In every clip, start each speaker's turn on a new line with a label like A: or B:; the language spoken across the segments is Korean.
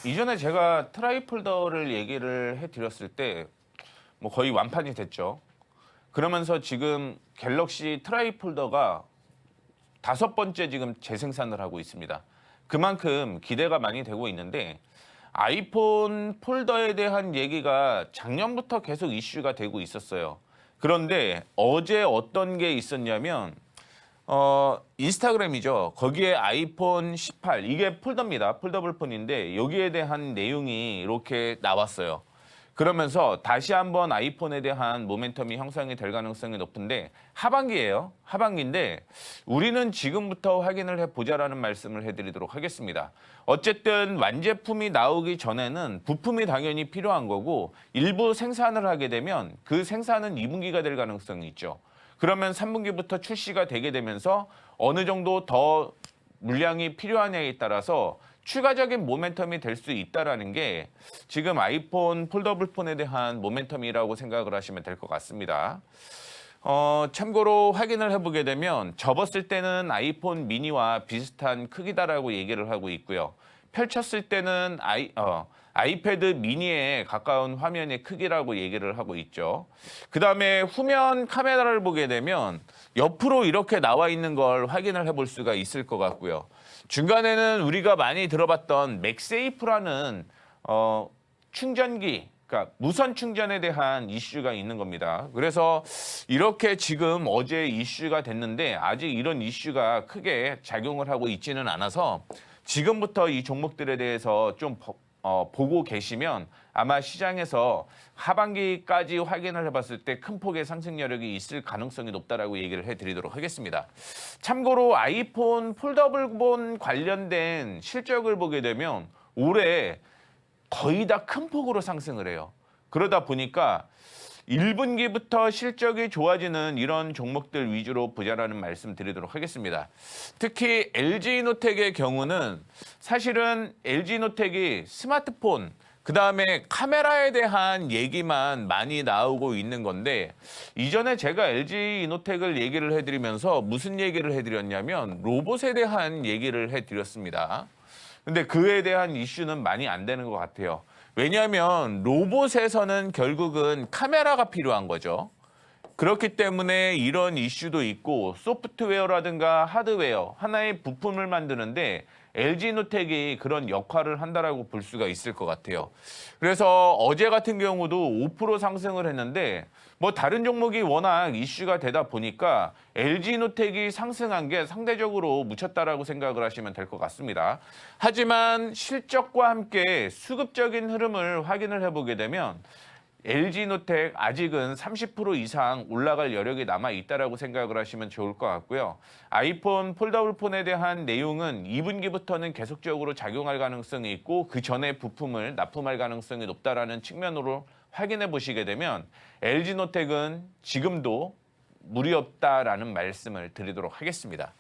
A: 이전에 제가 트라이폴더를 얘기를 해드렸을 때 뭐 거의 완판이 됐죠. 그러면서 지금 갤럭시 트라이폴더가 5번째 지금 재생산을 하고 있습니다. 그만큼 기대가 많이 되고 있는데 아이폰 폴더에 대한 얘기가 작년부터 계속 이슈가 되고 있었어요. 그런데 어제 어떤 게 있었냐면 인스타그램이죠. 거기에 아이폰 18, 이게 폴더입니다. 폴더블 폰인데 여기에 대한 내용이 이렇게 나왔어요. 그러면서 다시 한번 아이폰에 대한 모멘텀이 형성이 될 가능성이 높은데 하반기예요. 하반기인데 우리는 지금부터 확인을 해보자라는 말씀을 해드리도록 하겠습니다. 어쨌든 완제품이 나오기 전에는 부품이 당연히 필요한 거고 일부 생산을 하게 되면 그 생산은 2분기가 될 가능성이 있죠. 그러면 3분기부터 출시가 되게 되면서 어느 정도 더 물량이 필요하냐에 따라서 추가적인 모멘텀이 될 수 있다라는 게 지금 아이폰 폴더블 폰에 대한 모멘텀이라고 생각을 하시면 될 것 같습니다. 참고로 확인을 해보게 되면 접었을 때는 아이폰 미니와 비슷한 크기다라고 얘기를 하고 있고요. 펼쳤을 때는 아이패드 미니에 가까운 화면의 크기라고 얘기를 하고 있죠. 그 다음에 후면 카메라를 보게 되면 옆으로 이렇게 나와 있는 걸 확인을 해볼 수가 있을 것 같고요. 중간에는 우리가 많이 들어봤던 맥세이프라는 충전기, 그러니까 무선 충전에 대한 이슈가 있는 겁니다. 그래서 이렇게 지금 어제 이슈가 됐는데 아직 이런 이슈가 크게 작용을 하고 있지는 않아서 지금부터 이 종목들에 대해서 좀 보고 계시면 아마 시장에서 하반기까지 확인을 해봤을 때 큰 폭의 상승 여력이 있을 가능성이 높다라고 얘기를 해드리도록 하겠습니다. 참고로 아이폰 폴더블 관련된 실적을 보게 되면 올해 거의 다 큰 폭으로 상승을 해요. 그러다 보니까 1분기부터 실적이 좋아지는 이런 종목들 위주로 보자라는 말씀 드리도록 하겠습니다. 특히 LG이노텍의 경우는 사실은 LG이노텍이 스마트폰, 그다음에 카메라에 대한 얘기만 많이 나오고 있는 건데 이전에 제가 LG이노텍을 얘기를 해드리면서 무슨 얘기를 해드렸냐면 로봇에 대한 얘기를 해드렸습니다. 근데 그에 대한 이슈는 많이 안 되는 것 같아요. 왜냐하면 로봇에서는 결국은 카메라가 필요한 거죠. 그렇기 때문에 이런 이슈도 있고 소프트웨어라든가 하드웨어, 하나의 부품을 만드는데 LG노텍이 그런 역할을 한다라고 볼 수가 있을 것 같아요. 그래서 어제 같은 경우도 5% 상승을 했는데 뭐 다른 종목이 워낙 이슈가 되다 보니까 LG노텍이 상승한 게 상대적으로 묻혔다라고 생각을 하시면 될 것 같습니다. 하지만 실적과 함께 수급적인 흐름을 확인을 해보게 되면 LG노텍 아직은 30% 이상 올라갈 여력이 남아 있다라고 생각을 하시면 좋을 것 같고요. 아이폰 폴더블 폰에 대한 내용은 2분기부터는 계속적으로 작용할 가능성이 있고 그 전에 부품을 납품할 가능성이 높다라는 측면으로 확인해 보시게 되면 LG노텍은 지금도 무리 없다라는 말씀을 드리도록 하겠습니다.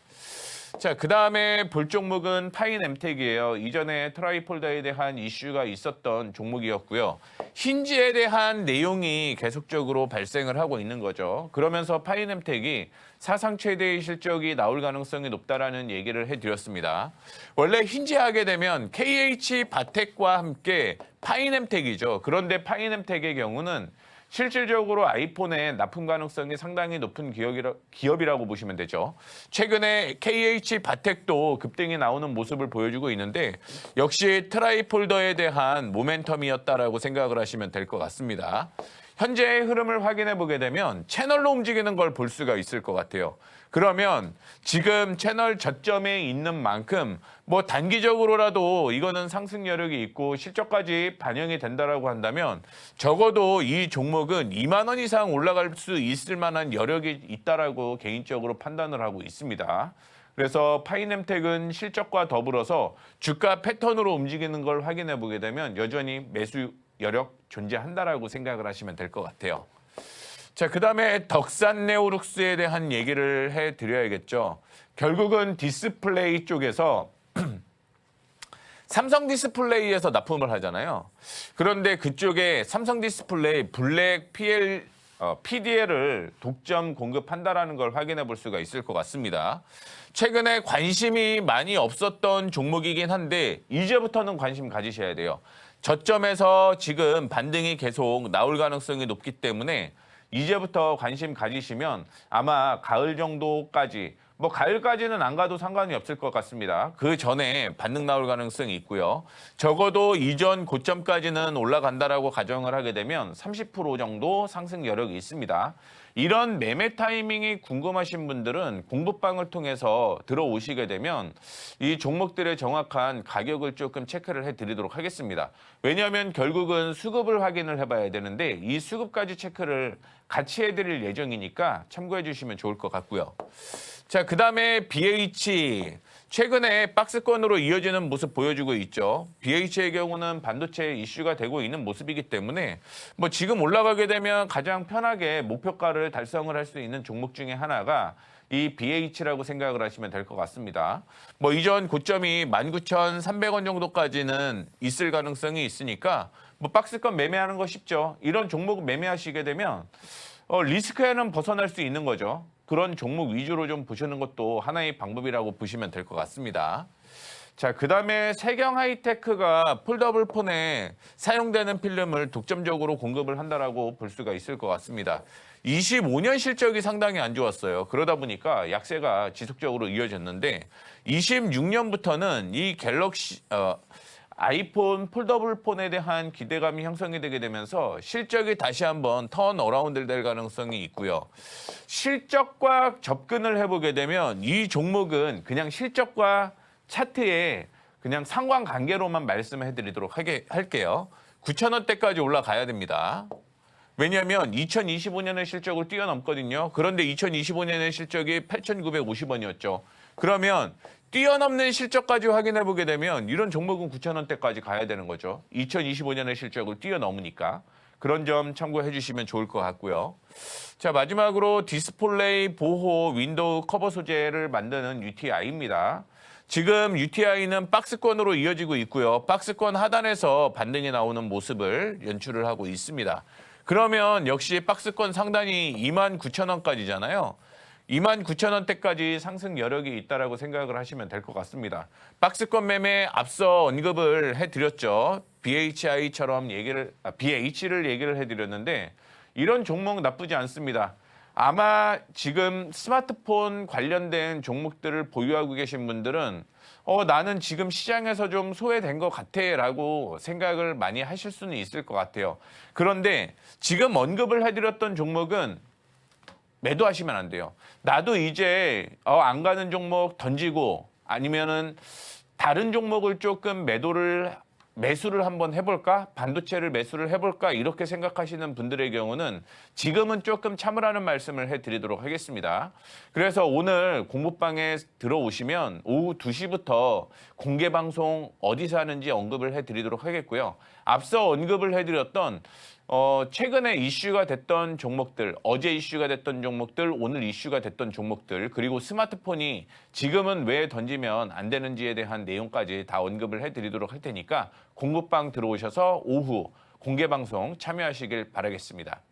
A: 자, 그 다음에 볼 종목은 파인엠텍이에요. 이전에 트라이폴더에 대한 이슈가 있었던 종목이었고요. 힌지에 대한 내용이 계속적으로 발생을 하고 있는 거죠. 그러면서 파인엠텍이 사상 최대의 실적이 나올 가능성이 높다라는 얘기를 해드렸습니다. 원래 힌지 하게 되면 KH바텍과 함께 파인엠텍이죠. 그런데 파인엠텍의 경우는 실질적으로 아이폰의 납품 가능성이 상당히 높은 기업이라고 보시면 되죠. 최근에 KH바텍도 급등이 나오는 모습을 보여주고 있는데 역시 트라이폴더에 대한 모멘텀이었다라고 생각을 하시면 될 것 같습니다. 현재의 흐름을 확인해 보게 되면 채널로 움직이는 걸 볼 수가 있을 것 같아요. 그러면 지금 채널 저점에 있는 만큼 뭐 단기적으로라도 이거는 상승 여력이 있고 실적까지 반영이 된다라고 한다면 적어도 이 종목은 2만 원 이상 올라갈 수 있을 만한 여력이 있다라고 개인적으로 판단을 하고 있습니다. 그래서 파이넴텍은 실적과 더불어서 주가 패턴으로 움직이는 걸 확인해 보게 되면 여전히 매수 여력 존재한다라고 생각을 하시면 될 것 같아요. 자, 그 다음에 덕산네오룩스에 대한 얘기를 해드려야겠죠. 결국은 디스플레이 쪽에서 삼성 디스플레이에서 납품을 하잖아요. 그런데 그쪽에 삼성 디스플레이 블랙 PDL을 독점 공급한다라는 걸 확인해 볼 수가 있을 것 같습니다. 최근에 관심이 많이 없었던 종목이긴 한데 이제부터는 관심 가지셔야 돼요. 저점에서 지금 반등이 계속 나올 가능성이 높기 때문에 이제부터 관심 가지시면 아마 가을 정도까지 뭐 가을까지는 안 가도 상관이 없을 것 같습니다. 그 전에 반등 나올 가능성이 있고요. 적어도 이전 고점까지는 올라간다라고 가정을 하게 되면 30% 정도 상승 여력이 있습니다. 이런 매매 타이밍이 궁금하신 분들은 공부방을 통해서 들어오시게 되면 이 종목들의 정확한 가격을 조금 체크를 해드리도록 하겠습니다. 왜냐하면 결국은 수급을 확인을 해봐야 되는데 이 수급까지 체크를 같이 해드릴 예정이니까 참고해 주시면 좋을 것 같고요. 자, 그다음에 BH. 최근에 박스권으로 이어지는 모습 보여주고 있죠. BH의 경우는 반도체 이슈가 되고 있는 모습이기 때문에 뭐 지금 올라가게 되면 가장 편하게 목표가를 달성을 할 수 있는 종목 중에 하나가 이 BH라고 생각을 하시면 될 것 같습니다. 뭐 이전 고점이 19,300원 정도까지는 있을 가능성이 있으니까 뭐 박스권 매매하는 거 쉽죠. 이런 종목 매매하시게 되면 리스크에는 벗어날 수 있는 거죠. 그런 종목 위주로 좀 보시는 것도 하나의 방법이라고 보시면 될 것 같습니다. 자, 그다음에 세경 하이테크가 폴더블 폰에 사용되는 필름을 독점적으로 공급을 한다라고 볼 수가 있을 것 같습니다. 25년 실적이 상당히 안 좋았어요. 그러다 보니까 약세가 지속적으로 이어졌는데 26년부터는 이 갤럭시 아이폰 폴더블 폰에 대한 기대감이 형성이 되게 되면서 실적이 다시 한번 턴 어라운드 될 가능성이 있고요. 실적과 접근을 해보게 되면 이 종목은 그냥 실적과 차트에 그냥 상관관계로만 말씀해 드리도록 할게요. 9,000원대까지 올라가야 됩니다. 왜냐하면 2025년의 실적을 뛰어넘거든요. 그런데 2025년의 실적이 8,950원이었죠. 그러면 뛰어넘는 실적까지 확인해 보게 되면 이런 종목은 9,000원대까지 가야 되는 거죠. 2025년의 실적을 뛰어넘으니까. 그런 점 참고해 주시면 좋을 것 같고요. 자, 마지막으로 디스플레이 보호 윈도우 커버 소재를 만드는 UTI입니다. 지금 UTI는 박스권으로 이어지고 있고요. 박스권 하단에서 반등이 나오는 모습을 연출을 하고 있습니다. 그러면 역시 박스권 상단이 29,000원까지잖아요. 29,000원대까지 상승 여력이 있다라고 생각을 하시면 될 것 같습니다. 박스권 매매 앞서 언급을 해드렸죠. BHI처럼 BH를 얘기를 해드렸는데 이런 종목 나쁘지 않습니다. 아마 지금 스마트폰 관련된 종목들을 보유하고 계신 분들은 나는 지금 시장에서 좀 소외된 것 같아 라고 생각을 많이 하실 수는 있을 것 같아요. 그런데 지금 언급을 해드렸던 종목은 매도하시면 안 돼요. 나도 이제 안 가는 종목 던지고 아니면은 다른 종목을 조금 매수를 한번 해볼까? 반도체를 매수를 해볼까? 이렇게 생각하시는 분들의 경우는 지금은 조금 참으라는 말씀을 해드리도록 하겠습니다. 그래서 오늘 공부방에 들어오시면 오후 2시부터 공개 방송 어디서 하는지 언급을 해드리도록 하겠고요. 앞서 언급을 해드렸던 최근에 이슈가 됐던 종목들, 어제 이슈가 됐던 종목들, 오늘 이슈가 됐던 종목들, 그리고 스마트폰이 지금은 왜 던지면 안 되는지에 대한 내용까지 다 언급을 해드리도록 할 테니까 공부방 들어오셔서 오후 공개방송 참여하시길 바라겠습니다.